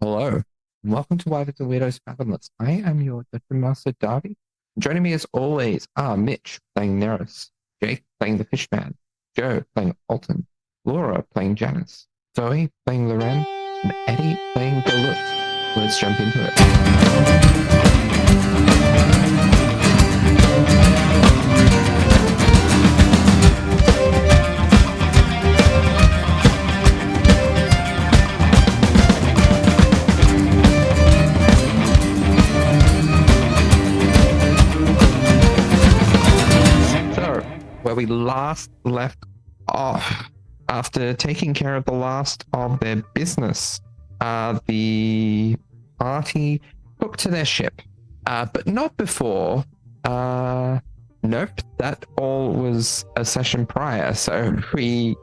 Hello, and welcome to Wyverns and Weirdos Fathomless. I am your Dungeon Master, Darby. Joining me as always are Mitch playing Neros, Jake playing the Fishman, Joe playing Alton, Laura playing Janice, Zoe playing Loren, and Eddie playing Balut. Let's jump into it. Where we last left off, after taking care of the last of their business, the party took to their ship, but not before. Nope, that all was a session prior. So we,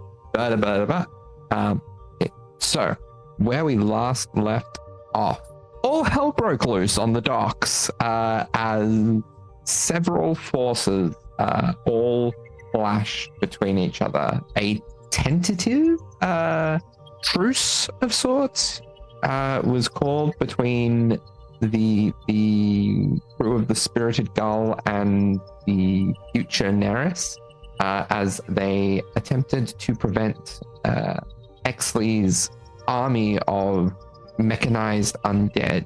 so where we last left off, all hell broke loose on the docks as several forces all clash between each other. A tentative truce of sorts was called between the crew of the Spirited Gull and the future Neris as they attempted to prevent 𝗖𝗔𝗦𝗧's army of mechanized undead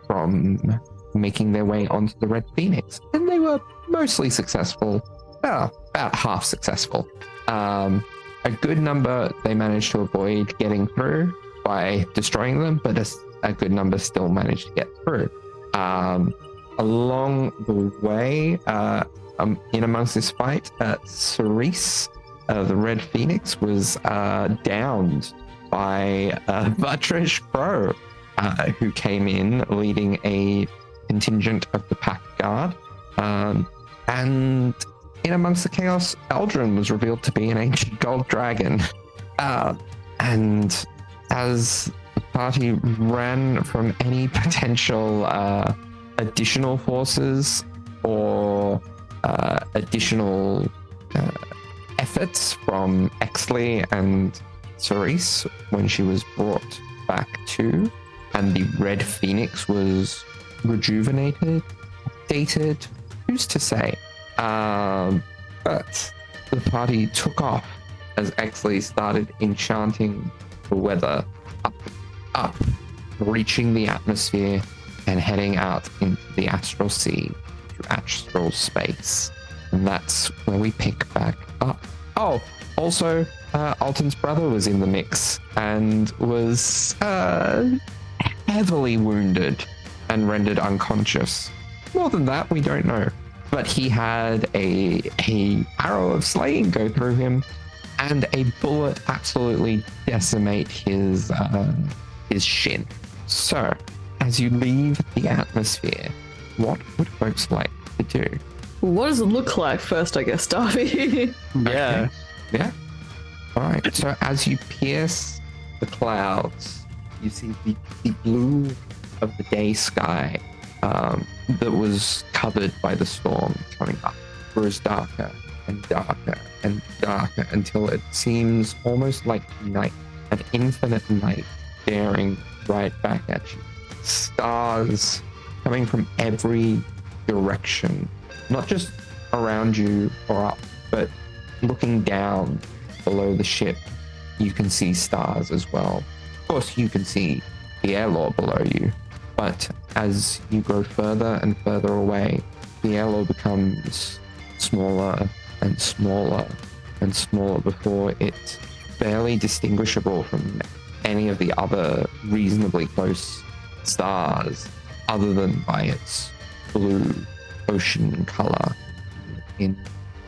from making their way onto the Red Phoenix. And they were mostly successful. Well, about half successful. A good number they managed to avoid getting through by destroying them, but a good number still managed to get through. Along the way, in amongst this fight, 𝗖𝗔𝗦𝗧, the Red Phoenix, was downed by 𝗖𝗔𝗦𝗧 Pro, who came in leading a contingent of the Pack Guard. And in amongst the chaos, Eldrin was revealed to be an ancient gold dragon. And as the party ran from any potential additional forces or additional efforts from 𝗖𝗔𝗦𝗧 and 𝗖𝗔𝗧 when she was brought back to, and the Red Phoenix was rejuvenated, updated, who's to say? But the party took off as 𝗖𝗔𝗦𝗧 started enchanting the weather up, reaching the atmosphere and heading out into the astral sea, to astral space. And that's where we pick back up. Oh, also, Alton's brother was in the mix and was heavily wounded and rendered unconscious. More than that, we don't know. But he had a arrow of slaying go through him, and a bullet absolutely decimate his shin. So, as you leave the atmosphere, what would folks like to do? What does it look like first, I guess, Darby? Yeah. Yeah. All right. So as you pierce the clouds, you see the blue of the day sky that was covered by the storm coming up grows darker and darker and darker until it seems almost like night, an infinite night staring right back at you. Stars coming from every direction, not just around you or up, but looking down below the ship, you can see stars as well. Of course, you can see the airlore below you, but as you go further and further away, the airlore becomes smaller and smaller and smaller before it's barely distinguishable from any of the other reasonably close stars, other than by its blue ocean color in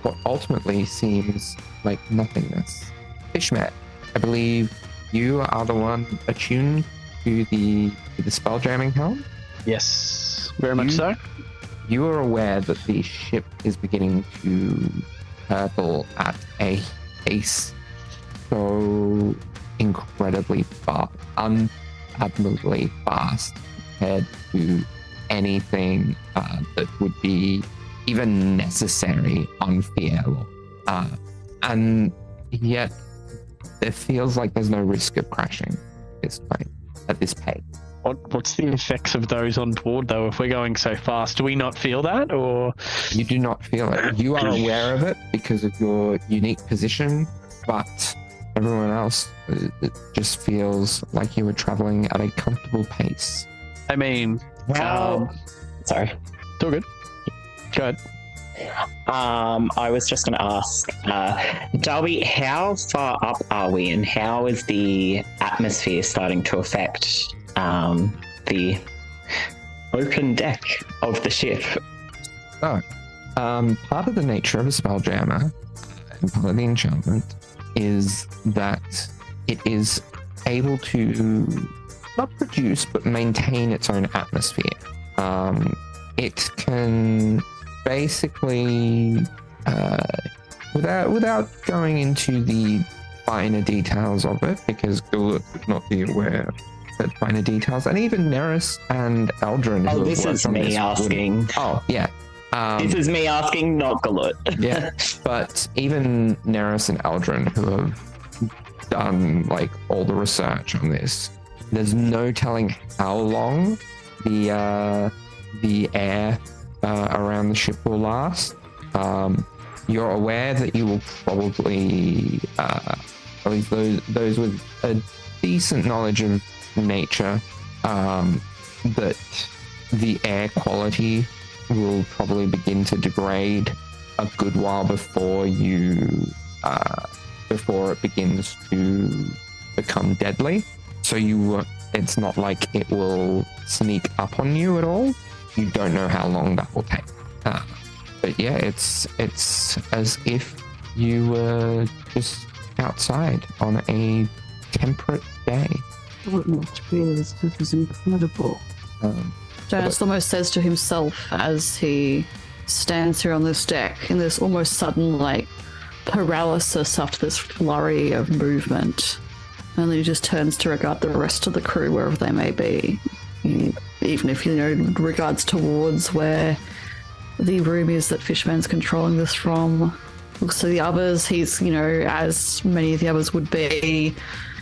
what ultimately seems like nothingness. Fishman, I believe you are the one attuned to the spell jamming helm? Yes, very much so. You are aware that the ship is beginning to hurtle at a pace so incredibly fast, unabnormally fast compared to anything that would be even necessary on Fierlor. And yet, it feels like there's no risk of crashing this time. at this pace. What's the effects of those on board, though? If we're going so fast, do we not feel that, or...? You do not feel it. You are aware of it because of your unique position, but everyone else, it just feels like you were traveling at a comfortable pace. I mean... Sorry. It's all good. Go ahead. I was just going to ask, Darby, how far up are we, and how is the atmosphere starting to affect the open deck of the ship? So, part of the nature of a spelljammer and part of the enchantment is that it is able to not produce but maintain its own atmosphere. It can basically, without going into the finer details of it, because Gulut would not be aware of the finer details, and even Neris and Eldrin. Oh, this is me asking. Oh, yeah. This is me asking, not Gulut. Yeah, but even Neris and Eldrin, who have done like all the research on this, there's no telling how long the air around the ship will last. You're aware that you will probably, at least those with a decent knowledge of nature, that the air quality will probably begin to degrade a good while before it begins to become deadly. So it's not like it will sneak up on you at all. You don't know how long that will take. But yeah, it's as if you were just outside on a temperate day. This is incredible. Janus almost says to himself as he stands here on this deck in this almost sudden paralysis after this flurry of movement. And then he just turns to regard the rest of the crew wherever they may be. Even if, regards towards where the room is that Fishman's controlling this from. Looks to the others, he's, as many of the others would be,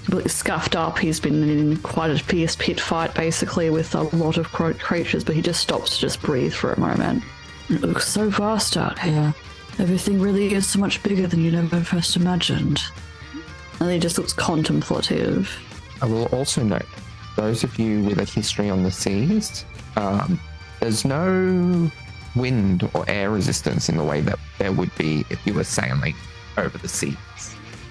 completely scuffed up. He's been in quite a fierce pit fight, basically, with a lot of creatures, but he just stops to just breathe for a moment. It looks so vast out here. Everything really is so much bigger than you'd ever first imagined. And he just looks contemplative. I will also note, those of you with a history on the seas, there's no wind or air resistance in the way that there would be if you were sailing over the seas.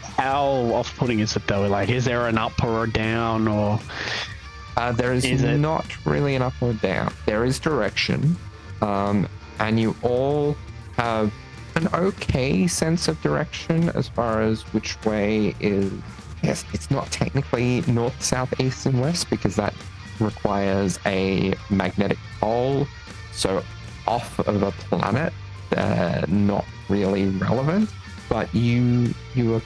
How off-putting is it, though? Is there an up or a down, or...? There is not really an up or down. There is direction, and you all have an okay sense of direction as far as which way is... Yes, it's not technically north, south, east, and west, because that requires a magnetic pole. So off of a planet, not really relevant. But you are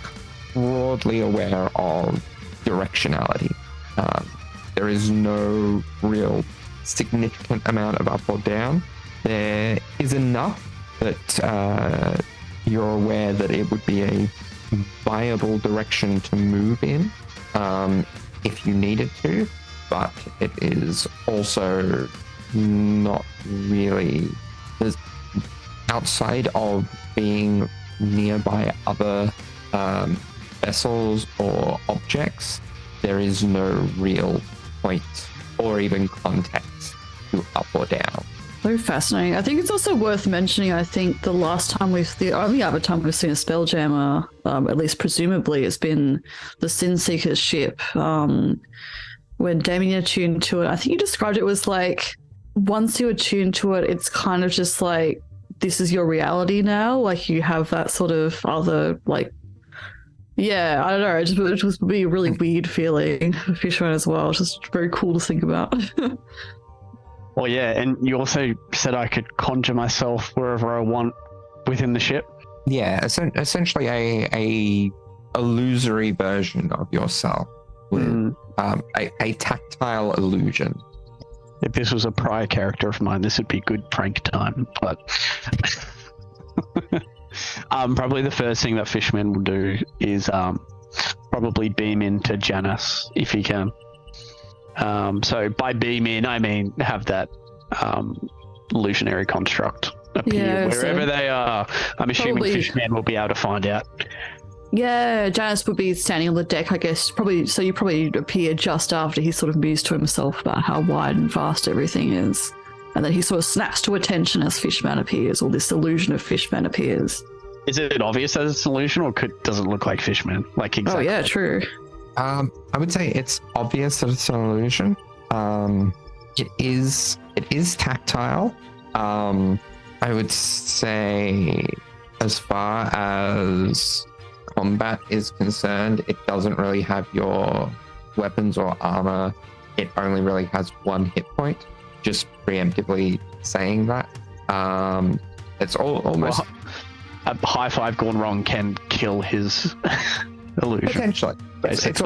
broadly aware of directionality. There is no real significant amount of up or down. There is enough that you're aware that it would be a viable direction to move in if you needed to, but it is also not really... outside of being nearby other vessels or objects, there is no real point or even context to up or down. So fascinating. I think it's also worth mentioning, I think the only other time we've seen a spelljammer, at least presumably, it's been the Sin Seeker's ship. When Damien attuned to it, I think you described it was once you attune to it, it's kind of just this is your reality now. You have that sort of other, yeah, I don't know. It just would be a really weird feeling for Fishman as well. It's just very cool to think about. Well, yeah, and you also said I could conjure myself wherever I want within the ship. Yeah, essentially a illusory version of yourself with a tactile illusion. If this was a prior character of mine, this would be good prank time. But probably the first thing that Fishman will do is probably beam into Janus if he can. So by beam in, I mean have that illusionary construct appear wherever they are. I'm assuming Fishman will be able to find out. Yeah, Janice would be standing on the deck, I guess. So you probably appear just after he sort of mused to himself about how wide and vast everything is. And then he sort of snaps to attention as Fishman appears, or this illusion of Fishman appears. Is it obvious that it's an illusion, or does it look like Fishman? Like exactly? Oh yeah, true. I would say it's obvious that it's an illusion. It is tactile. I would say, as far as combat is concerned, it doesn't really have your weapons or armor. It only really has 1 hit point. Just preemptively saying that. It's almost a high five gone wrong can kill his illusion. Potentially. It's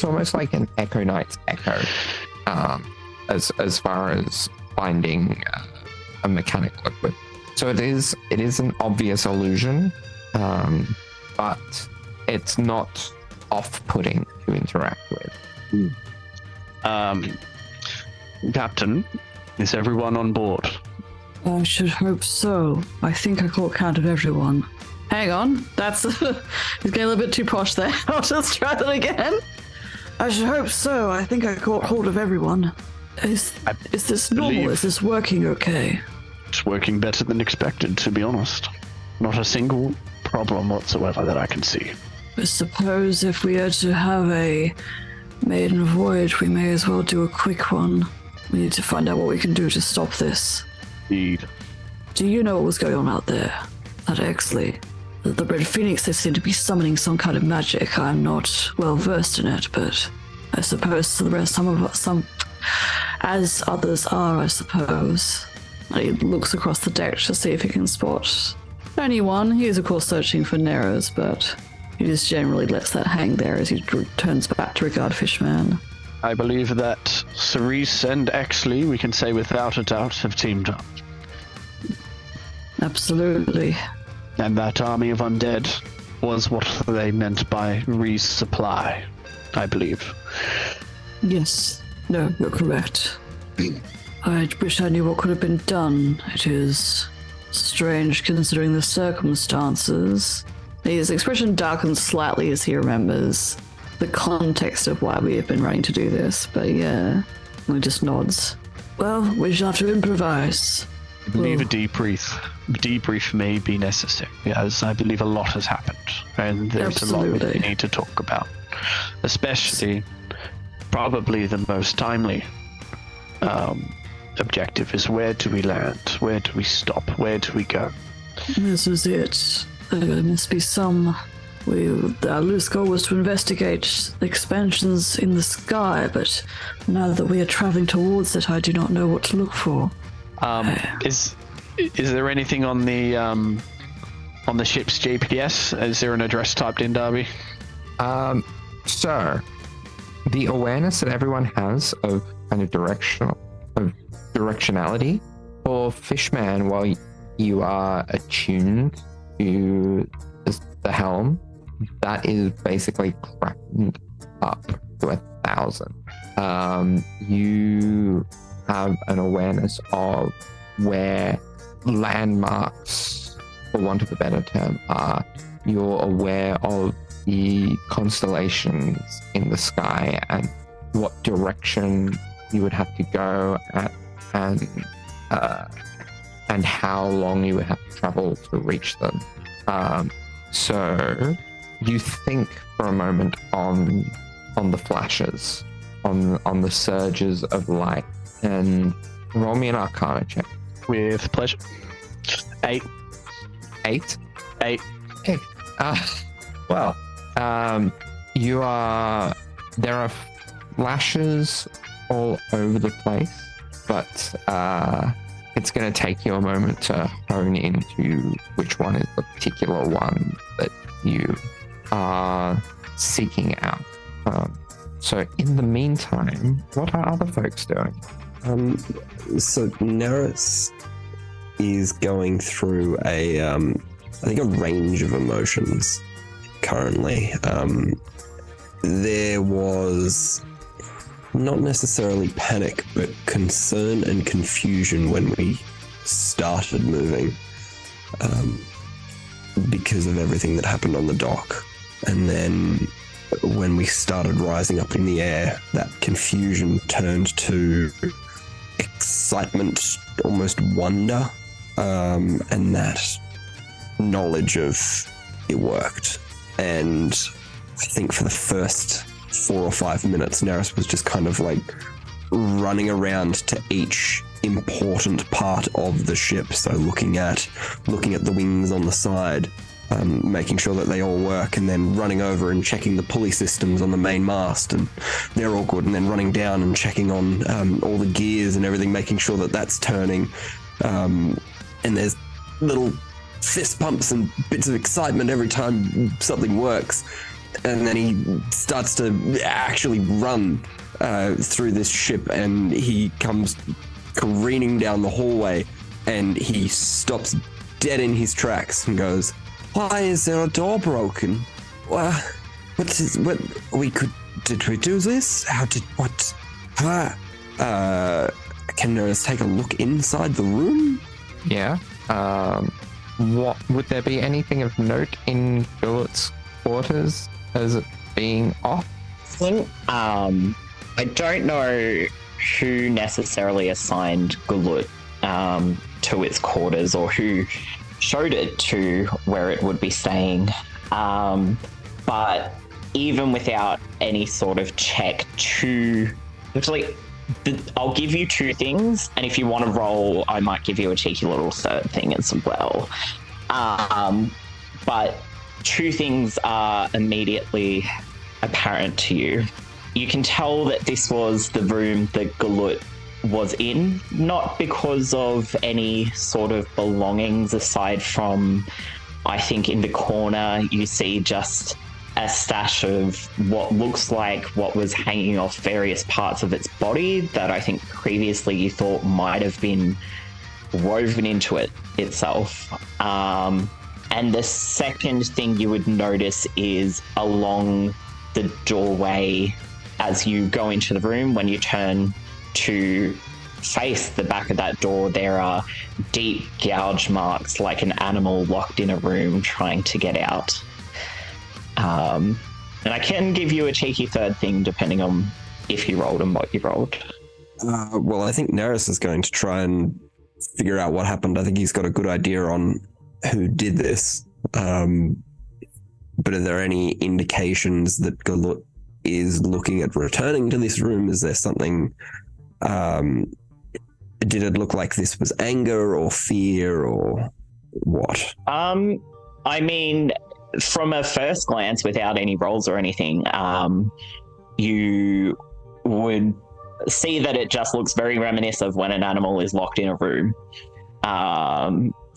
almost like an Echo Knight's echo. As far as finding a mechanical equipment. So it is an obvious illusion, but it's not off-putting to interact with. Captain, is everyone on board? I should hope so. I think I caught count of everyone. Hang on, that's he's getting a little bit too posh there. I'll just try that again. I should hope so. I think I caught hold of everyone. Is this normal? Is this working okay? It's working better than expected, to be honest. Not a single problem whatsoever that I can see. I suppose if we are to have a maiden voyage, we may as well do a quick one. We need to find out what we can do to stop this. Indeed. Do you know what was going on out there at 𝗖𝗔𝗦𝗧? The Red Phoenix, they seem to be summoning some kind of magic. I'm not well versed in it, but I suppose the rest, some as others are, I suppose. He looks across the deck to see if he can spot anyone. He is, of course, searching for Neros, but he just generally lets that hang there as he turns back to regard Fishman. I believe that 𝗖𝗔𝗦𝗧 and 𝗖𝗔𝗧, we can say without a doubt, have teamed up. Absolutely. And that army of undead was what they meant by resupply, I believe. Yes. No, you're correct. I wish I knew what could have been done. It is strange considering the circumstances. His expression darkens slightly as he remembers the context of why we have been running to do this, but yeah, he just nods. Well, we shall have to improvise. I believe a debrief may be necessary, as I believe a lot has happened, and there's Absolutely. a lot we need to talk about. Especially, probably the most timely objective is, where do we land? Where do we stop? Where do we go? This is it. There must be some... Our loose goal was to investigate expansions in the sky, but now that we are traveling towards it, I do not know what to look for. Is there anything on the ship's GPS? Is there an address typed in, Darby? So the awareness that everyone has of kind of directionality for Fishman, while you are attuned to the helm, that is basically cracked up to 1,000. You have an awareness of where landmarks, for want of a better term, are. You're aware of the constellations in the sky and what direction you would have to go at, and how long you would have to travel to reach them. So you think for a moment on the flashes, on the surges of light, and roll me an Arcana check. With pleasure. 8. 8? 8. Well, there are flashes all over the place, but it's going to take you a moment to hone into which one is the particular one that you are seeking out. So in the meantime, what are other folks doing? So Neros is going through a range of emotions currently. There was not necessarily panic, but concern and confusion when we started moving, because of everything that happened on the dock. And then when we started rising up in the air, that confusion turned to excitement, almost wonder, and that knowledge of it worked. And I think for the first 4 or 5 minutes, Neris was just kind of like running around to each important part of the ship. So looking at the wings on the side, making sure that they all work, and then running over and checking the pulley systems on the main mast, and they're all good, and then running down and checking on all the gears and everything, making sure that that's turning. And there's little fist pumps and bits of excitement every time something works. And then he starts to actually run through this ship, and he comes careening down the hallway, and he stops dead in his tracks and goes, "Why is there a door broken? Did we do this? Can Neris take a look inside the room?" Yeah. What would there be anything of note in 𝗖𝗔𝗦𝗧's quarters as it being off? I don't know who necessarily assigned 𝗖𝗦𝗧 to its quarters, or who showed it to where it would be staying. But even without any sort of check actually, I'll give you 2 things, and if you want to roll, I might give you a cheeky little third thing as well. But 2 things are immediately apparent to you. You can tell that this was the room that 𝗖𝗦𝗧 was in, not because of any sort of belongings aside from, I think in the corner you see just a stash of what looks like what was hanging off various parts of its body that I think previously you thought might have been woven into it itself. And the second thing you would notice is along the doorway as you go into the room, when you turn to face the back of that door, there are deep gouge marks like an animal locked in a room trying to get out. And I can give you a cheeky third thing depending on if you rolled and what you rolled. Well, I think Neris is going to try and figure out what happened. I think he's got a good idea on who did this. But are there any indications that 𝗖𝗦𝗧 is looking at returning to this room? Is there something... did it look like this was anger or fear or what? I mean, from a first glance, without any rolls or anything, you would see that it just looks very reminiscent of when an animal is locked in a room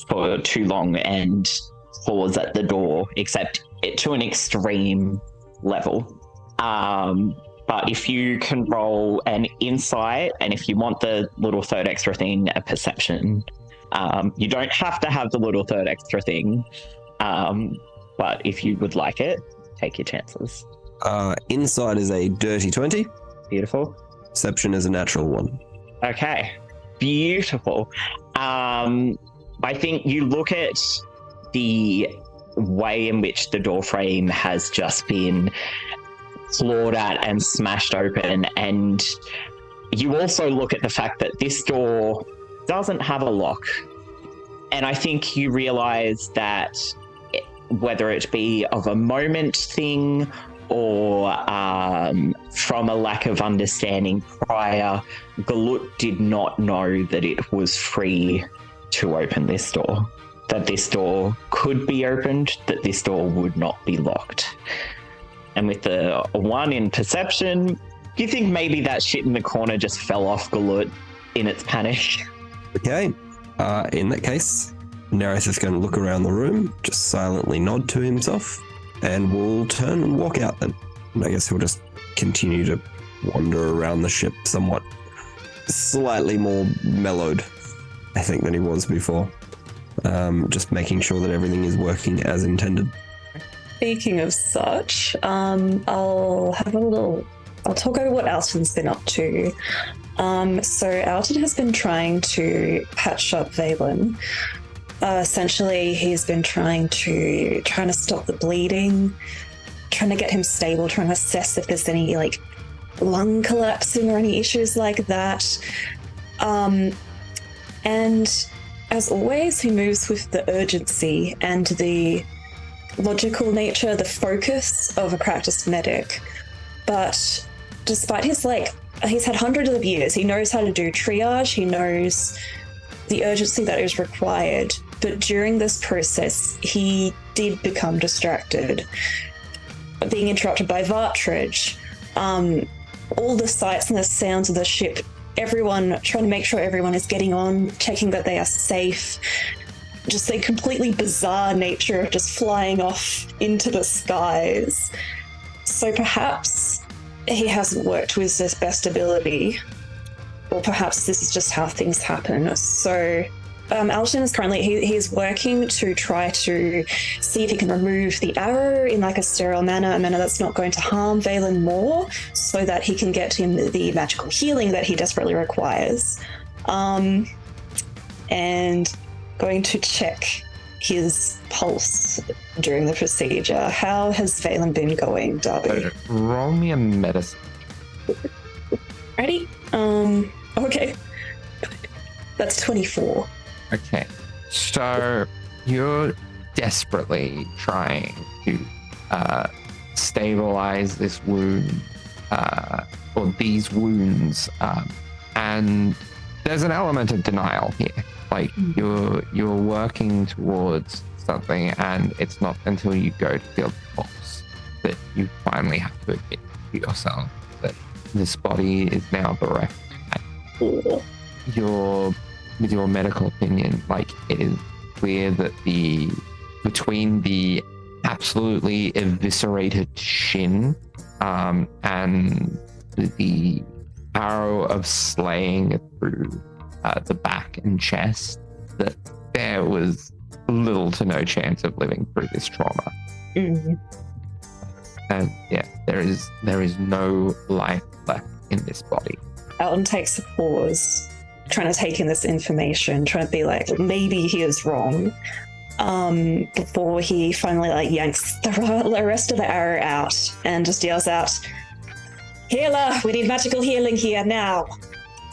for too long and claws at the door, except to an extreme level. But if you can roll an insight, and if you want the little third extra thing, a perception, you don't have to have the little third extra thing, but if you would like it, take your chances. Insight is a dirty 20. Beautiful. Perception is a natural 1. Okay, beautiful. I think you look at the way in which the door frame has just been clawed at and smashed open, and you also look at the fact that this door doesn't have a lock. And I think you realize that whether it be of a moment thing or from a lack of understanding prior, 𝗖𝗦𝗧 did not know that it was free to open this door, that this door could be opened, that this door would not be locked. And with the 1 in perception, you think maybe that shit in the corner just fell off 𝗖𝗦𝗧 in its panic. Okay. In that case, Neris is going to look around the room, just silently nod to himself, and we'll turn and walk out then. And I guess he'll just continue to wander around the ship somewhat slightly more mellowed, I think, than he was before. Just making sure that everything is working as intended. Speaking of such, I'll have a little I'll talk over what Alton's been up to. So Alton has been trying to patch up Valen. Essentially, he's been trying to stop the bleeding, trying to get him stable, trying to assess if there's any like lung collapsing or any issues like that. And as always, he moves with the urgency and the logical nature, the focus of a practiced medic. But despite he's had hundreds of years, he knows how to do triage, he knows the urgency that is required. But during this process, he did become distracted, being interrupted by 𝗖𝗔𝗦𝗧, all the sights and the sounds of the ship, everyone trying to make sure everyone is getting on, checking that they are safe. Just the completely bizarre nature of just flying off into the skies. So perhaps he hasn't worked to his best ability, or perhaps this is just how things happen. So Alton is currently, he's working to try to see if he can remove the arrow in like a sterile manner, a manner that's not going to harm Valen more, so that he can get him the magical healing that he desperately requires. And going to check his pulse during the procedure. How has Valen been going, Darby? Roll me a medicine. Ready? Okay. That's 24. Okay. So you're desperately trying to stabilize this wound, or these wounds, and there's an element of denial here. Like you're working towards something, and it's not until you go to feel the pulse that you finally have to admit to yourself that this body is now bereft. With your medical opinion, like it is clear that between the absolutely eviscerated shin and the arrow of slaying through the back and chest, that there was little to no chance of living through this trauma. Mm-hmm. And yeah, there is no life left in this body. Alton takes a pause, trying to take in this information, trying to be like, maybe he is wrong, before he finally like yanks the rest of the arrow out and just yells out, "Healer, we need magical healing here now."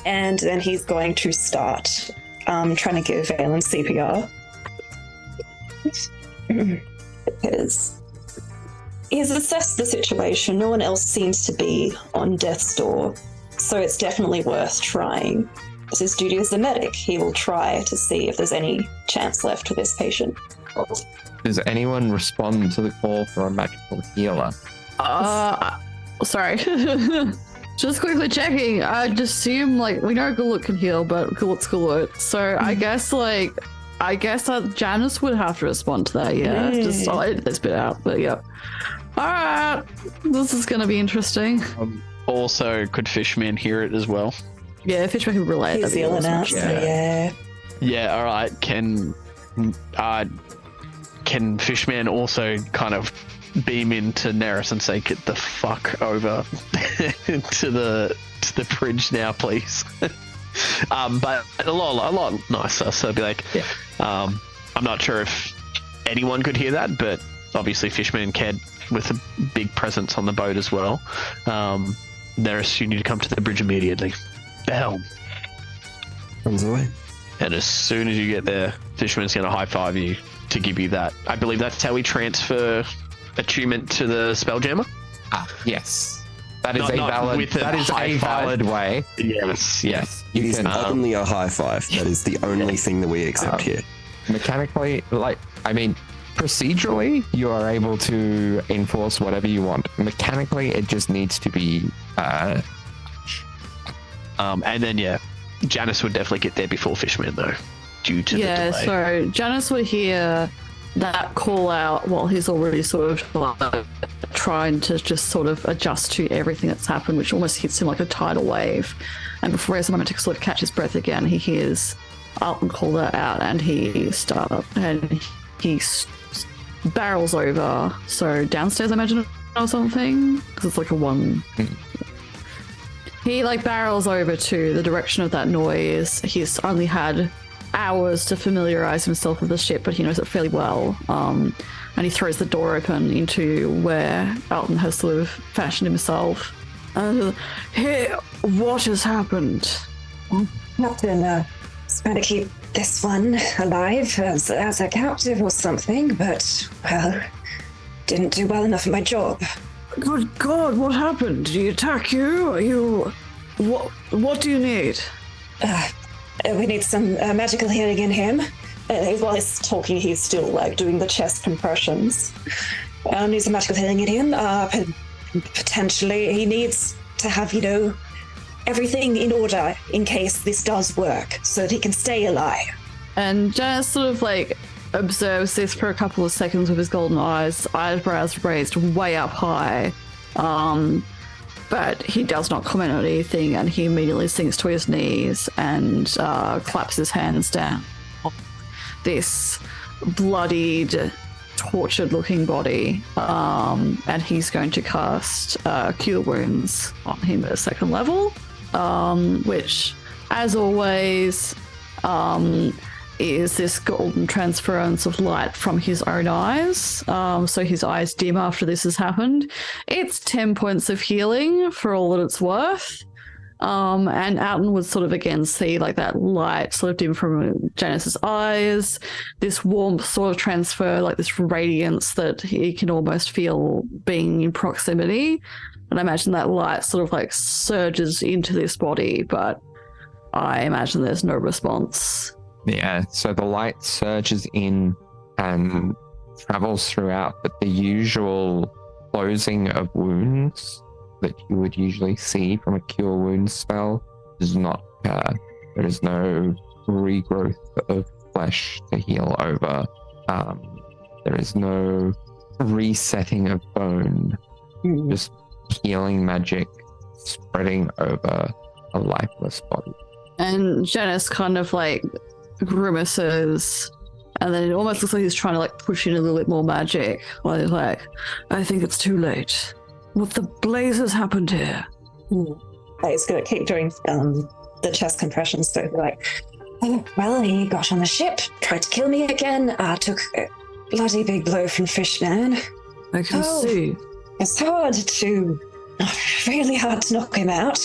And then he's going to start trying to give Valen CPR. Because he's assessed the situation. No one else seems to be on death's door, so it's definitely worth trying. It's his duty as a medic. He will try to see if there's any chance left for this patient. Does anyone respond to the call for a magical healer? Sorry. Just quickly checking. I'd assume, like, we know Gullet can heal, but Gullet's Gullet. So I guess Janice would have to respond to that, yeah. Just, I'll edit this bit out, but yeah. Alright. This is going to be interesting. Also, could Fishman hear it as well? Yeah, Fishman can relate. He's yelling out, yeah. Yeah, alright. Can Fishman also kind of beam into Neris and say, "Get the fuck over to the bridge now, please"? But a lot nicer. So I'd be like, I'm not sure if anyone could hear that, but obviously Fishman can, with a big presence on the boat as well. Neris, you need to come to the bridge immediately. The helm. Runs away. And as soon as you get there, Fishman's going to high five you to give you that. I believe that's how we transfer attunement to the Spelljammer. Yes. That is a valid way. Yes. You It is can not only a high five. That is the only thing that we accept here. mechanically, procedurally, you are able to enforce whatever you want. Mechanically, it just needs to be. And then Janice would definitely get there before Fishman though, due to the delay. So Janice would hear that call out while he's already sort of like trying to just sort of adjust to everything that's happened, which almost hits him like a tidal wave. And before he has a moment to sort of catch his breath again, he hears Alton call that out, and he barrels over. So downstairs, I imagine, or something, because it's like a one. He like barrels over to the direction of that noise. He's only had hours to familiarize himself with the ship, but he knows it fairly well. And he throws the door open into where Alton has sort of fashioned himself. Here, what has happened? Captain, trying to keep this one alive as a captive or something, but, well, didn't do well enough at my job. Good God, what happened? Did he attack you? Are you... What do you need? We need some magical healing in him. While he's talking, he's still, like, doing the chest compressions. Need some magical healing in him. Potentially, he needs to have, everything in order in case this does work, so that he can stay alive. And Janice sort of, like, observes this for a couple of seconds with his golden eyebrows raised way up high. But he does not comment on anything, and he immediately sinks to his knees and claps his hands down. This bloodied, tortured-looking body, and he's going to cast Cure Wounds on him at 2nd level, which, as always, is this golden transference of light from his own eyes. So his eyes dim after this has happened. It's 10 points of healing for all that it's worth. And Alton would sort of again see like that light sort of dim from Janice's eyes, this warmth sort of transfer, like this radiance that he can almost feel being in proximity. And I imagine that light sort of like surges into this body, but I imagine there's no response. Yeah, so the light surges in and travels throughout, but the usual closing of wounds that you would usually see from a cure wounds spell does not occur. There is no regrowth of flesh to heal over. There is no resetting of bone. Just healing magic spreading over a lifeless body. And Janice kind of like grimaces, and then it almost looks like he's trying to like push in a little bit more magic. While he's like, I think it's too late. What the blazes happened here? He's going to keep doing the chest compressions. So like, well, he got on the ship, tried to kill me again, took a bloody big blow from Fishman. I can see. It's really hard to knock him out.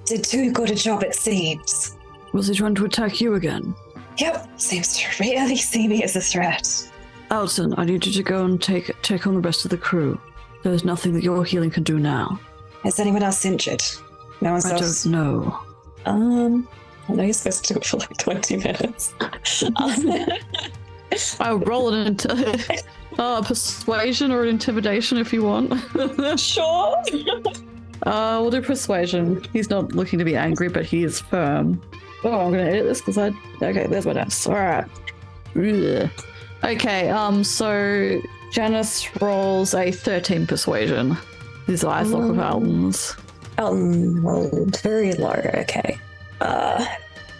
Did too good a job, it seems. Was he trying to attack you again? Yep, seems to really see me as a threat. Alton, I need you to go and check on the rest of the crew. There's nothing that your healing can do now. Is anyone else injured? No one else? I don't know. I know you're supposed to do it for like 20 minutes. I'll roll it into persuasion or intimidation if you want. Sure. We'll do persuasion. He's not looking to be angry, but he is firm. Oh, I'm going to edit this because okay, there's my dice. All right. Okay, so Janice rolls a 13 persuasion. His eyes lock with Alton's. Alton rolled very low. Okay.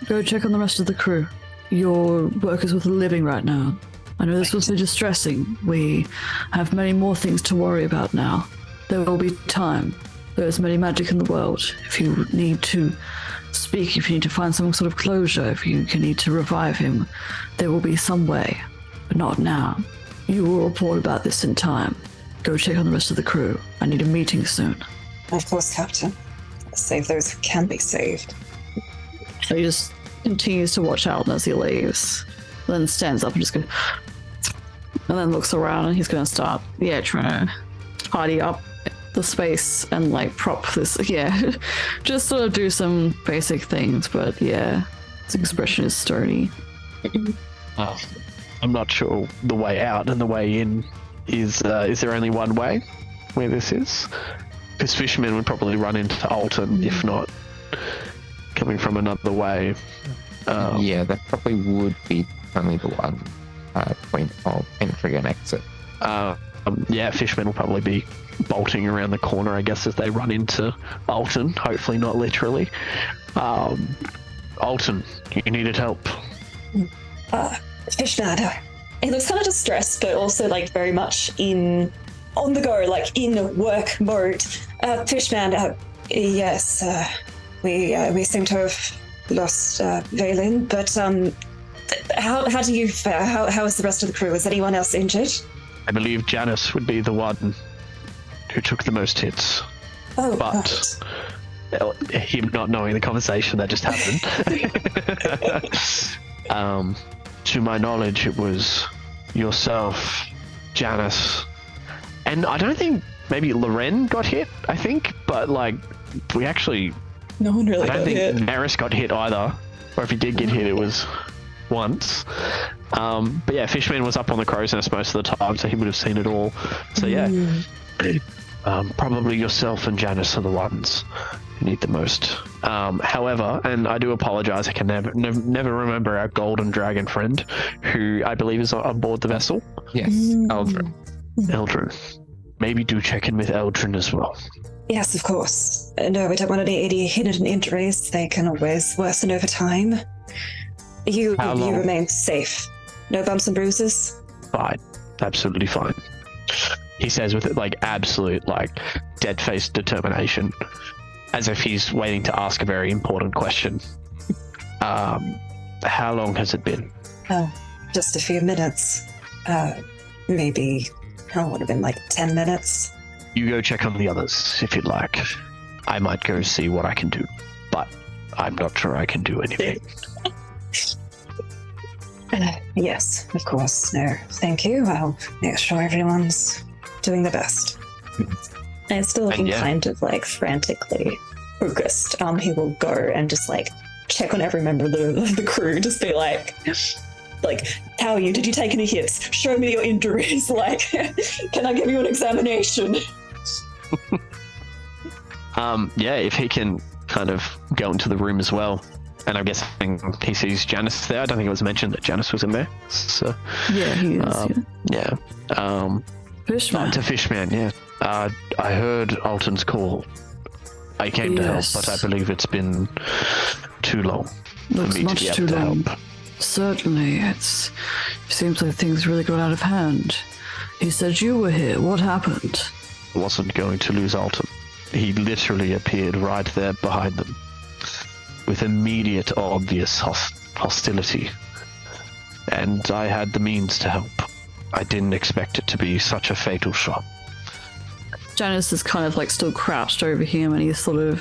Go check on the rest of the crew. Your work is with the living right now. I know this was distressing. We have many more things to worry about now. There will be time. There's many magic in the world. If you need to speak, if you need to find some sort of closure, if you need to revive him, there will be some way. But not now. You will report about this in time. Go check on the rest of the crew. I need a meeting soon. Of course, Captain. Save those who can be saved. So he just continues to watch Alton as he leaves. Then stands up and just goes, and then looks around, and he's going to start, trying to tidy up the space and like prop this, just sort of do some basic things. But his expression is stony. I'm not sure the way out and the way in is there only one way where this is? Because fishermen would probably run into Alton if not coming from another way. That probably would be only the one point of entry and exit. Fishermen will probably be bolting around the corner, I guess, as they run into Alton. Hopefully not literally. Alton, you needed help. Fishman. He looks kind of distressed, but also like very much on the go, like in work mode. Fishman, Yes, we seem to have lost Valen, but how do you fare? How is the rest of the crew? Is anyone else injured? I believe Janice would be the one who took the most hits. Oh, but him not knowing the conversation that just happened. To my knowledge, it was yourself, Janice, and I don't think maybe Loren got hit. I think, but like we actually. No one really I don't got hit. think Neris got hit either, or if he did get hit, it was once. But yeah, Fishman was up on the crow's nest most of the time, so he would have seen it all. So yeah, probably yourself and Janice are the ones who need the most. However, and I do apologize, I can never remember our golden dragon friend, who I believe is aboard the vessel. Yes, Eldrin. Eldrin. Maybe do check in with Eldrin as well. Yes, of course. No, we don't want any hidden injuries. They can always worsen over time. You remain safe. No bumps and bruises? Fine. Absolutely fine. He says with like absolute like dead-faced determination, as if he's waiting to ask a very important question. How long has it been? Oh, just a few minutes. Maybe, it would have been like 10 minutes. You go check on the others if you'd like. I might go see what I can do, but I'm not sure I can do anything. Yes, of course. No, thank you. I'll make sure everyone's doing the best. And still looking kind of like frantically focused. He will go and just like check on every member of the crew. Just be like, how are you? Did you take any hits? Show me your injuries. Like, can I give you an examination? Yeah, if he can kind of go into the room as well. And I'm guessing he sees Janice there. I don't think it was mentioned that Janice was in there. So Yeah, he is. yeah. Fishman. To Fishman, yeah. I heard Alton's call. I came to help, but I believe it's been too long for Looks me to much be too able to long. help. Certainly, it seems like things really got out of hand. He said you were here. What happened? I wasn't going to lose Alton. He literally appeared right there behind them, with immediate, obvious hostility. And I had the means to help. I didn't expect it to be such a fatal shot. Janice is kind of like still crouched over him, and he sort of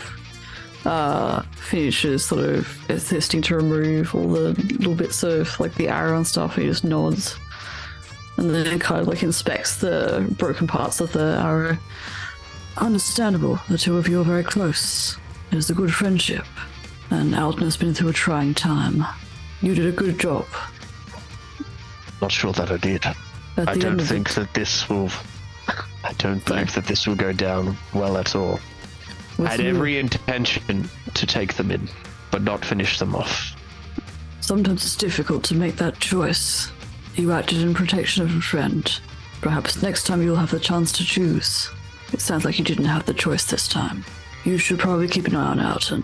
finishes sort of assisting to remove all the little bits of like the arrow and stuff. He just nods and then kind of like inspects the broken parts of the arrow. Understandable. The two of you are very close. It is a good friendship, and Alton has been through a trying time. You did a good job. Not sure that I did. I don't think that this will. I don't believe that this will go down well at all. I had every intention to take them in, but not finish them off. Sometimes it's difficult to make that choice. You acted in protection of a friend. Perhaps next time you'll have the chance to choose. It sounds like you didn't have the choice this time. You should probably keep an eye on Alton.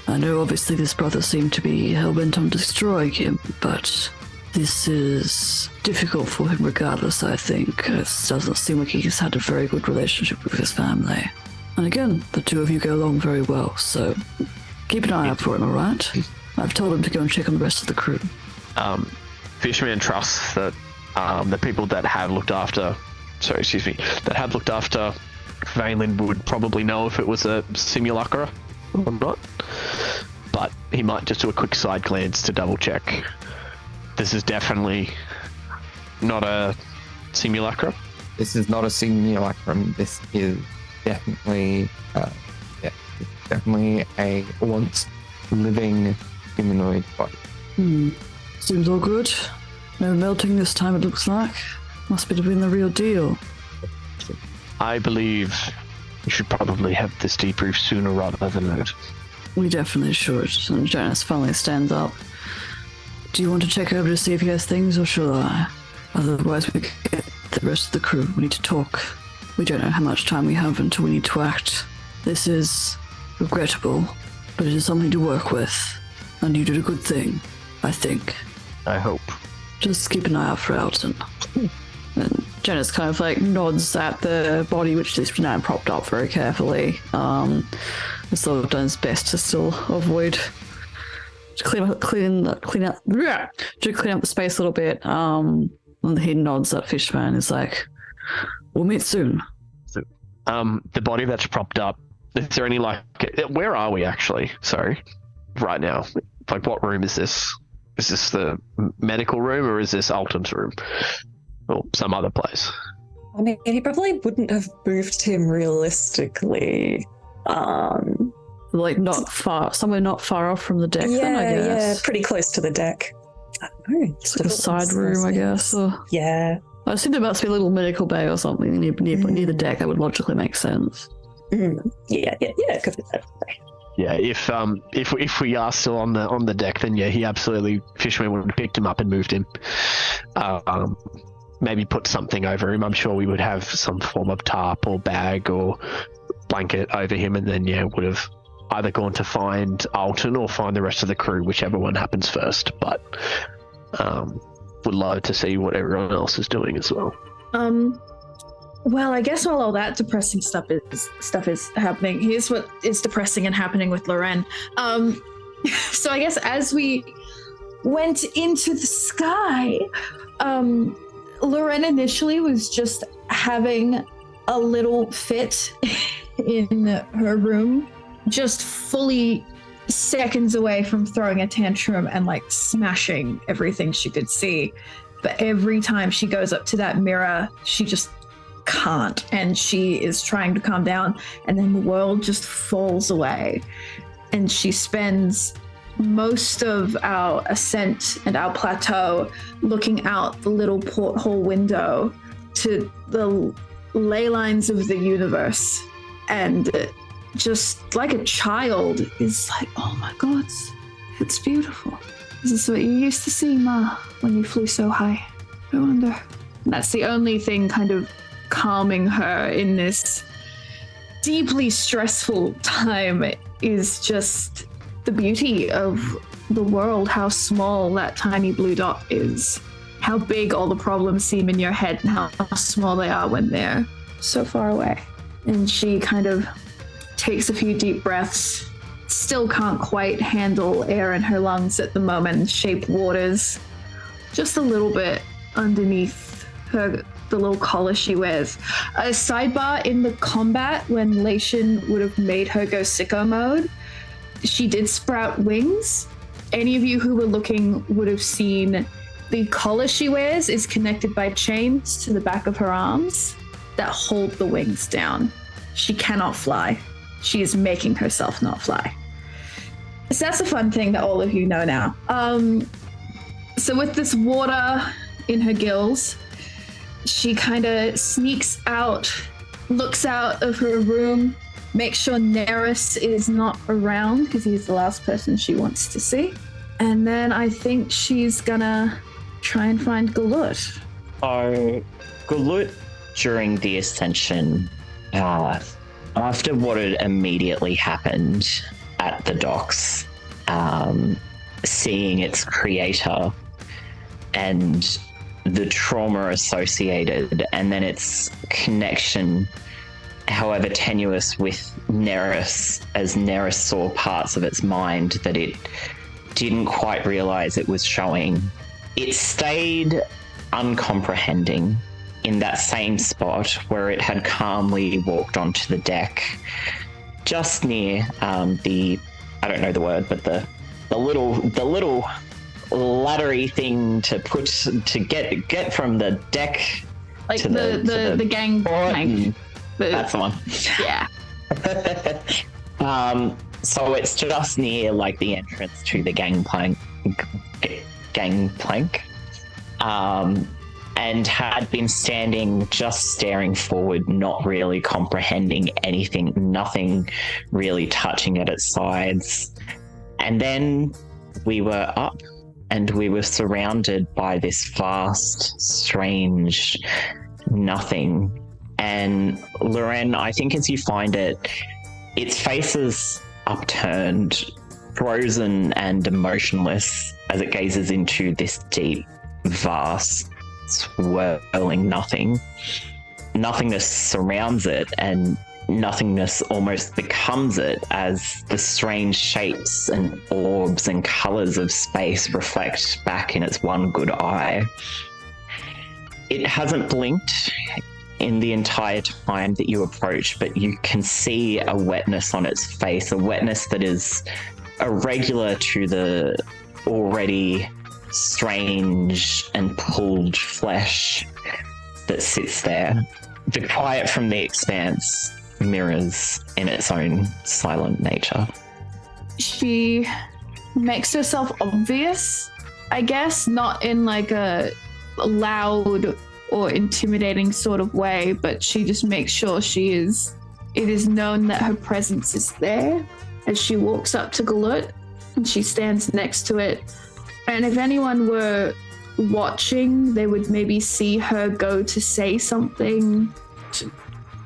I know obviously this brother seemed to be hell-bent on destroying him, but this is difficult for him regardless, I think. It doesn't seem like he's had a very good relationship with his family. And again, the two of you get along very well, so keep an eye out for him, alright? I've told him to go and check on the rest of the crew. Fishman trusts that the people that have looked after Valen would probably know if it was a simulacra or not, but he might just do a quick side glance to double check. This is definitely not a simulacra. This is not a simulacrum. This is definitely, definitely a once living humanoid body. Seems all good. No melting this time, it looks like. Must have been the real deal. I believe we should probably have this debrief sooner rather than later. We definitely should. And Janice finally stands up. Do you want to check over to see if he has things, or shall I? Otherwise, we get the rest of the crew. We need to talk. We don't know how much time we have until we need to act. This is regrettable, but it is something to work with. And you did a good thing, I think. I hope. Just keep an eye out for Alton. And Janice kind of like nods at the body, which is now propped up very carefully. It's sort of done its best to still avoid to clean up the space a little bit. And he nods at Fishman. Is like, we'll meet soon. So, the body that's propped up. Is there any where are we actually? Sorry, right now. Like, what room is this? Is this the medical room or is this Alton's room or some other place? I mean, he probably wouldn't have moved him realistically. Like not far, somewhere not far off from the deck. Yeah, then, I guess. yeah, pretty close to the deck. I don't know, It's like a side room, I guess. Or Yeah. I assume there must be a little medical bay or something near the deck. That would logically make sense. Yeah. Could be that. Yeah, if we are still on the deck, then yeah, he absolutely Fishman would have picked him up and moved him. Maybe put something over him. I'm sure we would have some form of tarp or bag or blanket over him, and then would have either gone to find Alton or find the rest of the crew, whichever one happens first. But would love to see what everyone else is doing as well. Well, I guess while all that depressing stuff is happening, here's what is depressing and happening with Loren. So I guess as we went into the sky, Loren initially was just having a little fit in her room, just fully seconds away from throwing a tantrum and like smashing everything she could see. But every time she goes up to that mirror, she just can't, and she is trying to calm down, and then the world just falls away, and she spends most of our ascent and our plateau looking out the little porthole window to the ley lines of the universe, and just like a child is like, oh my god, it's beautiful. This is what you used to see, Ma, when you flew so high. I wonder. And that's the only thing kind of calming her in this deeply stressful time is just the beauty of the world, how small that tiny blue dot is, how big all the problems seem in your head and how small they are when they're so far away. And she kind of takes a few deep breaths, still can't quite handle air in her lungs at the moment, shape waters just a little bit underneath her, the little collar she wears. A sidebar: in the combat, when 𝗖𝗔𝗦𝗧 would have made her go sicko mode, she did sprout wings. Any of you who were looking would have seen the collar she wears is connected by chains to the back of her arms that hold the wings down. She cannot fly. She is making herself not fly. So that's a fun thing that all of you know now. So with this water in her gills, she kind of sneaks out, looks out of her room, makes sure Neris is not around because he's the last person she wants to see. And then I think she's gonna try and find 𝗖𝗓𝗏. So, 𝗖𝗓𝗏, during the ascension, after what had immediately happened at the docks, seeing its creator and the trauma associated, and then its connection, however tenuous, with Neris, as Neris saw parts of its mind that it didn't quite realize it was showing. It stayed uncomprehending in that same spot where it had calmly walked onto the deck, just near the, I don't know the word, but the little laddery thing to put to get from the deck, like to the gang plank. That's the one. Yeah. So it's just near like the entrance to the gangplank, and had been standing just staring forward, not really comprehending anything, nothing really touching at its sides. And then we were up and we were surrounded by this vast, strange nothing. And Loren, I think as you find it, its face is upturned, frozen and emotionless as it gazes into this deep, vast, swirling nothing. Nothingness surrounds it, and nothingness almost becomes it as the strange shapes and orbs and colors of space reflect back in its one good eye. It hasn't blinked in the entire time that you approach, but you can see a wetness on its face, a wetness that is irregular to the already strange and pulled flesh that sits there. The quiet from the expanse mirrors in its own silent nature. She makes herself obvious, I guess, not in like a loud or intimidating sort of way, but she just makes sure it is known that her presence is there as she walks up to Galut and she stands next to it. And if anyone were watching, they would maybe see her go to say something, to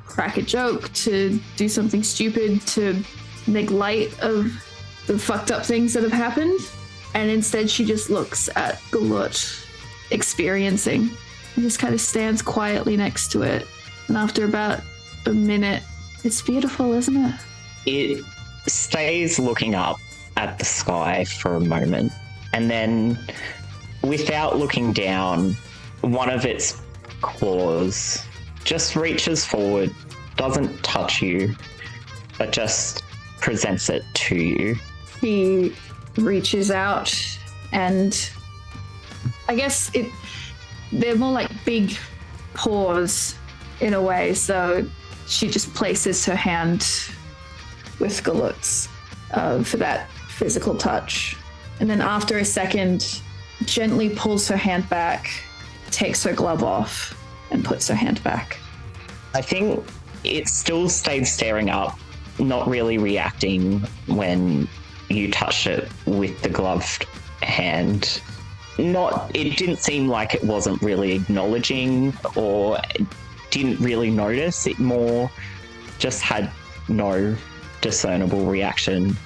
crack a joke, to do something stupid, to make light of the fucked up things that have happened. And instead she just looks at Galut, experiencing, and just kind of stands quietly next to it. And after about a minute, it's beautiful, isn't it? It stays looking up at the sky for a moment, and then, without looking down, one of its claws just reaches forward, doesn't touch you, but just presents it to you. He reaches out, and I guess they're more like big paws in a way, so she just places her hand with Galut's for that physical touch. And then after a second, gently pulls her hand back, takes her glove off, and puts her hand back. I think it still stayed staring up, not really reacting when you touched it with the gloved hand. It didn't seem like it wasn't really acknowledging or didn't really notice. It more just had no discernible reaction.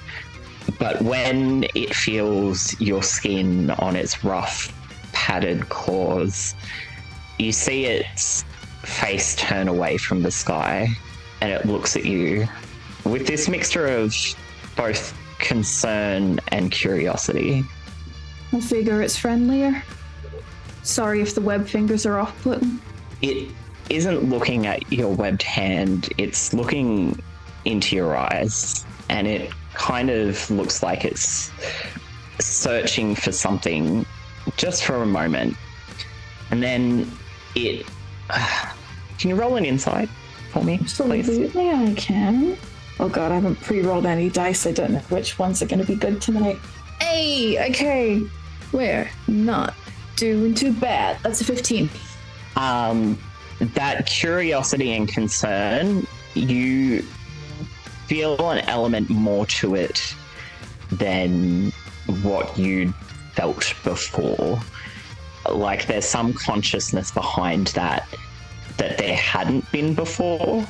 But when it feels your skin on its rough, padded claws, you see its face turn away from the sky, and it looks at you with this mixture of both concern and curiosity. I figure it's friendlier. Sorry if the web fingers are off-putting. It isn't looking at your webbed hand, it's looking into your eyes, and it kind of looks like it's searching for something just for a moment. And then it... Can you roll an insight for me, please? Absolutely, I can. Oh god, I haven't pre-rolled any dice. I don't know which ones are going to be good tonight. Hey, okay. We're not doing too bad. That's a 15. That curiosity and concern, you feel an element more to it than what you'd felt before. Like there's some consciousness behind that there hadn't been before.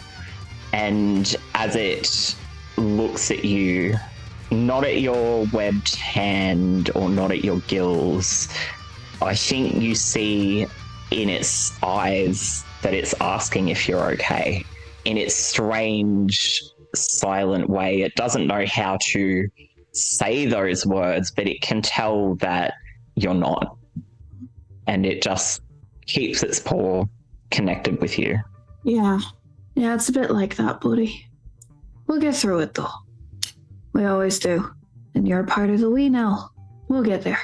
And as it looks at you, not at your webbed hand or not at your gills, I think you see in its eyes that it's asking if you're okay. In its strange, silent way, it doesn't know how to say those words, but it can tell that you're not. And it just keeps its paw connected with you. Yeah, it's a bit like that, buddy. We'll get through it, though. We always do. And you're a part of the we now. We'll get there.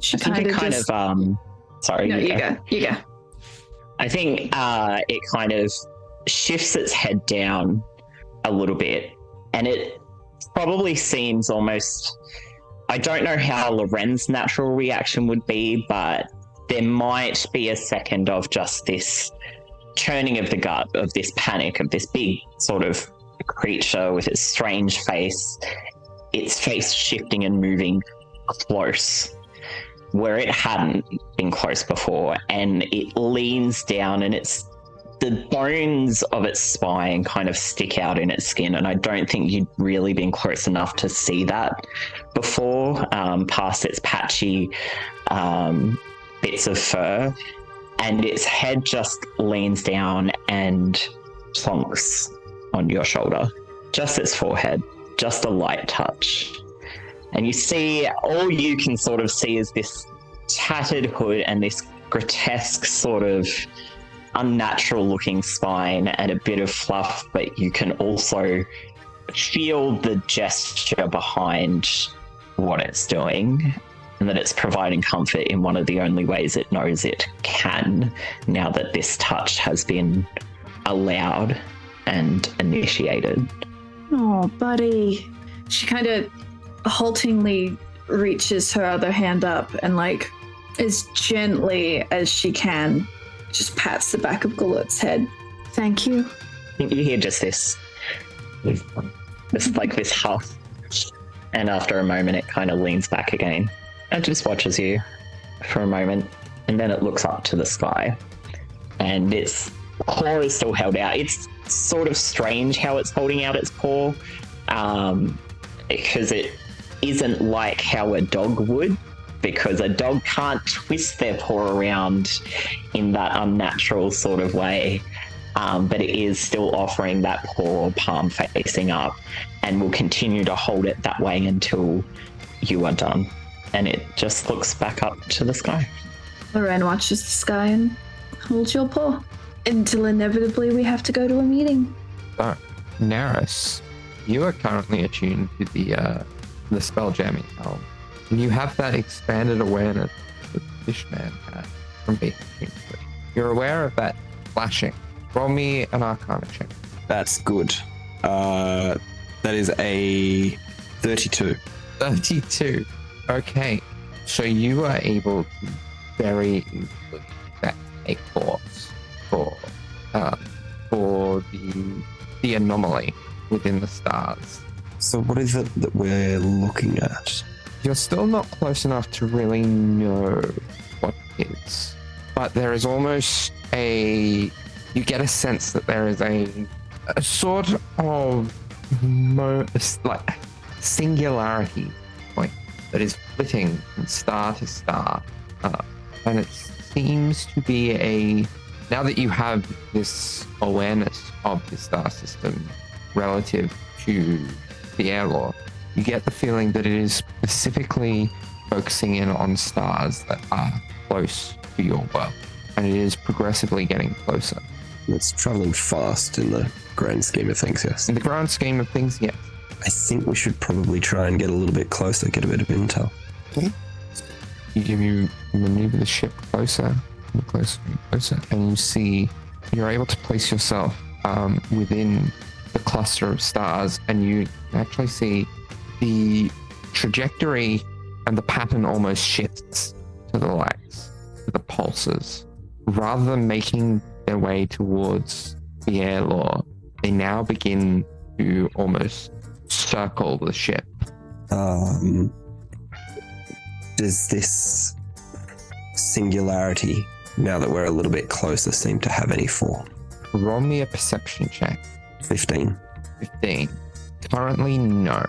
She I think it kind of sorry. No, you go. I think it kind of shifts its head down a little bit, and it probably seems almost... I don't know how Loren's natural reaction would be, but there might be a second of just this churning of the gut, of this panic, of this big sort of creature with its strange face, its face shifting and moving close where it hadn't been close before, and it leans down, and the bones of its spine kind of stick out in its skin, and I don't think you'd really been close enough to see that before, past its patchy bits of fur. And its head just leans down, and plonks on your shoulder. Just its forehead, just a light touch. And you see, all you can sort of see is this tattered hood and this grotesque sort of unnatural looking spine and a bit of fluff, but you can also feel the gesture behind what it's doing, and that it's providing comfort in one of the only ways it knows it can, now that this touch has been allowed and initiated. Oh, buddy. She kind of haltingly reaches her other hand up and, like, as gently as she can, just pats the back of 𝗖𝗓's head. Thank you. You hear just this huff, and after a moment it kind of leans back again and just watches you for a moment, and then it looks up to the sky, and its paw is still held out. It's sort of strange how it's holding out its paw, because it isn't like how a dog would, because a dog can't twist their paw around in that unnatural sort of way, but it is still offering that paw palm facing up, and will continue to hold it that way until you are done. And it just looks back up to the sky. Loren watches the sky and holds your paw until inevitably we have to go to a meeting. So, Neris, you are currently attuned to the spell jamming helm. And you have that expanded awareness that Fishman had from being attuned to it. You're aware of that flashing. Roll me an Arcana check. That's good. That is a 32. 32. Okay. So you are able to very easily set a course for the anomaly within the stars. So what is it that we're looking at? You're still not close enough to really know what it is, but there is almost you get a sense that there is a sort of singularity point that is flitting from star to star, and it seems to be now that you have this awareness of the star system relative to the 𝗖𝗓, you get the feeling that it is specifically focusing in on stars that are close to your world, and it is progressively getting closer. It's traveling fast in the grand scheme of things, yes. In the grand scheme of things, yes. I think we should probably try and get a little bit closer, get a bit of intel. Okay. You maneuver the ship closer and closer and closer, and you're able to place yourself within the cluster of stars, and you actually see the trajectory and the pattern almost shifts to the lights, to the pulses. Rather than making their way towards the 𝗖𝗓, they now begin to almost circle the ship. Does this singularity, now that we're a little bit closer, seem to have any form? Roll me a perception check. 15. 15. Currently, no.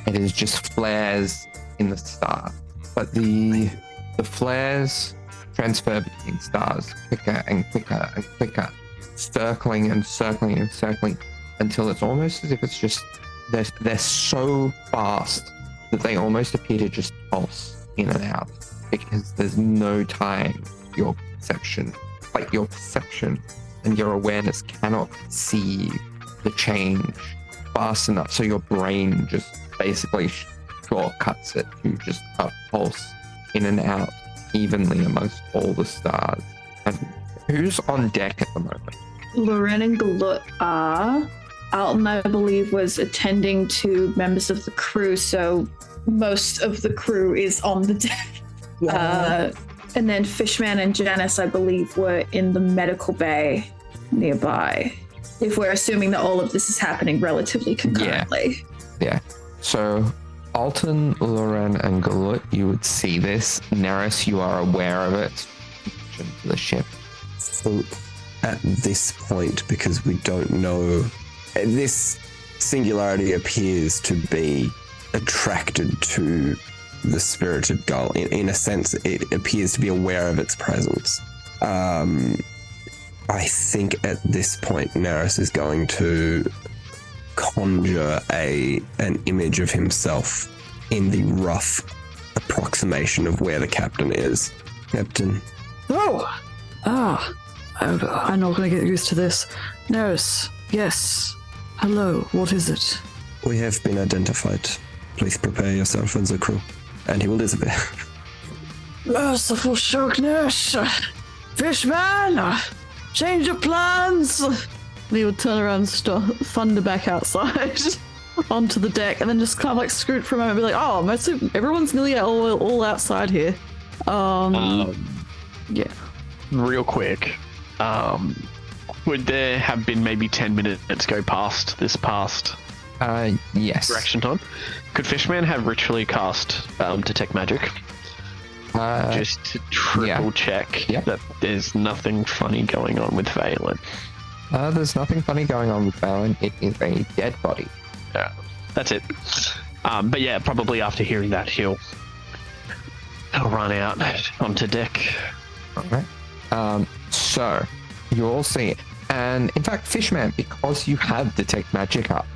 It is just flares in the star. But the flares transfer between stars quicker and quicker and quicker, circling and circling and circling until it's almost as if it's just they're so fast that they almost appear to just pulse in and out, because there's no time for your perception. Like, your perception and your awareness cannot see the change fast enough, so your brain just basically shortcuts it to just a pulse in and out evenly amongst all the stars. And who's on deck at the moment? Loren and 𝗖𝗓 are. Alton, I believe, was attending to members of the crew, so most of the crew is on the deck. Yeah. And then Fishman and Janice, I believe, were in the medical bay nearby, if we're assuming that all of this is happening relatively concurrently. Yeah. So Alton, Loren, and 𝗖𝗓, you would see this. Neris, you are aware of it. To the ship. So at this point, because we don't know, this singularity appears to be attracted to the spirited gull. In a sense, it appears to be aware of its presence. I think at this point, Neris is going to conjure an image of himself in the rough approximation of where the captain is. Captain. Oh! I'm not going to get used to this. Nurse, yes. Hello, what is it? We have been identified. Please prepare yourself and the crew. And he will disappear. Merciful sharkness! Fishman! Change of plans! And he would turn around and thunder back outside onto the deck and then just kind of like scoot for a moment and be like, oh, everyone's nearly all outside here. Yeah. Real quick, would there have been maybe 10 minutes go past this Yes. direction time? Could Fishman have ritually cast detect magic? Just to triple check that there's nothing funny going on with Valen. There's nothing funny going on with Valen. It is a dead body. Yeah, that's it. But yeah, probably after hearing that, he'll run out onto deck. Okay. So you all see it. And in fact, Fishman, because you have detect magic up,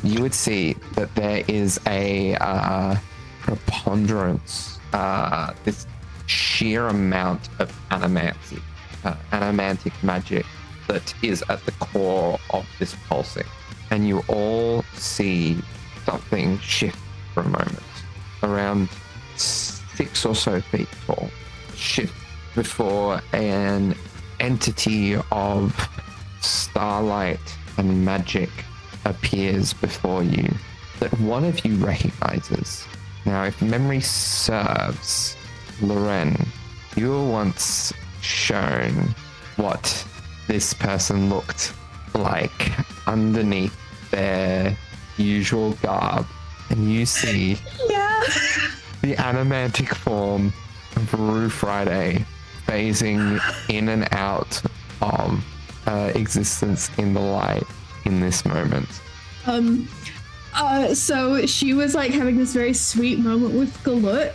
you would see that there is a preponderance, this sheer amount of animantic magic that is at the core of this pulsing. And you all see something shift for a moment, around 6 or so feet tall, shift before an entity of starlight and magic appears before you that one of you recognizes. Now, if memory serves, Loren, you were once shown what this person looked like underneath their usual garb, and you see the animantic form of Rue Friday phasing in and out of existence in the light in this moment. So she was like having this very sweet moment with Galut.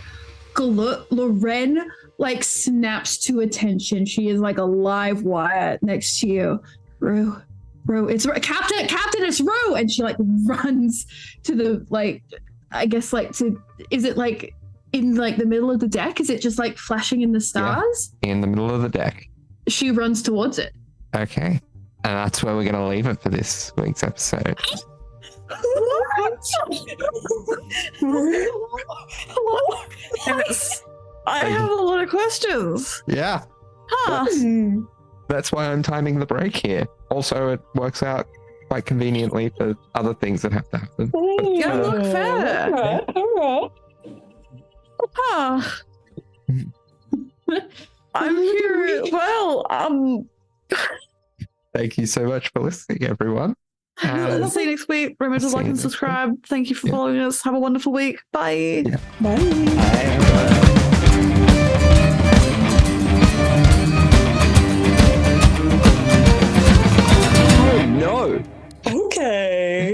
Loren like snaps to attention. She is like a live wire next to you. Rue, it's Captain, it's Rue, and she like runs to the is it like in like the middle of the deck? Is it just like flashing in the stars? Yeah, in the middle of the deck. She runs towards it. Okay. And that's where we're going to leave it for this week's episode. I have a lot of questions. Yeah. Huh. That's why I'm timing the break here. Also, it works out quite conveniently for other things that have to happen. Yeah, look fair. All right. Huh. I'm curious. Well, Thank you so much for listening, everyone. see you next week. Remember to see like you and next subscribe. Thank you for following us. Have a wonderful week. Bye. Yeah. Oh no! Okay.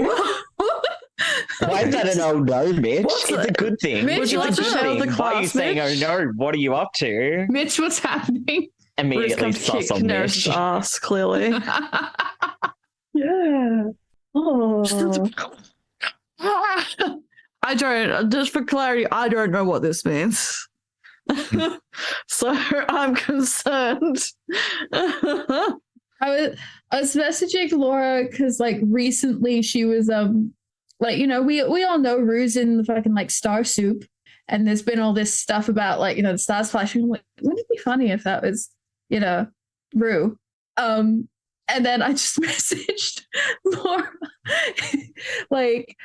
Why is that an oh no, Mitch? What's It's it? a good thing. Mitch, It's you a like to good share with thing. the Why are you class, saying Mitch? oh no? What are you up to? Mitch, what's happening? Immediately We're just going to sus kick on Neris's Mitch. ass, clearly. Yeah. Oh. I don't, just for clarity, I don't know what this means. So I'm concerned. I was messaging Laura because like recently she was like, you know, we all know Rue's in the fucking like star soup, and there's been all this stuff about like, you know, the stars flashing. I'm like, wouldn't it be funny if that was, you know, Rue? And then I just messaged Laura like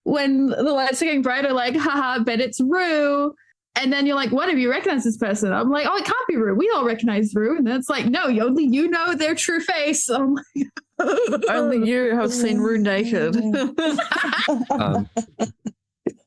when the lights are getting brighter, like, haha, bet it's Rue. And then you're like, what, have you recognized this person? I'm like, oh, it can't be Rue. We all recognize Rue. And then it's like, no, only you know their true face. So I'm like, Only you have seen Rue naked.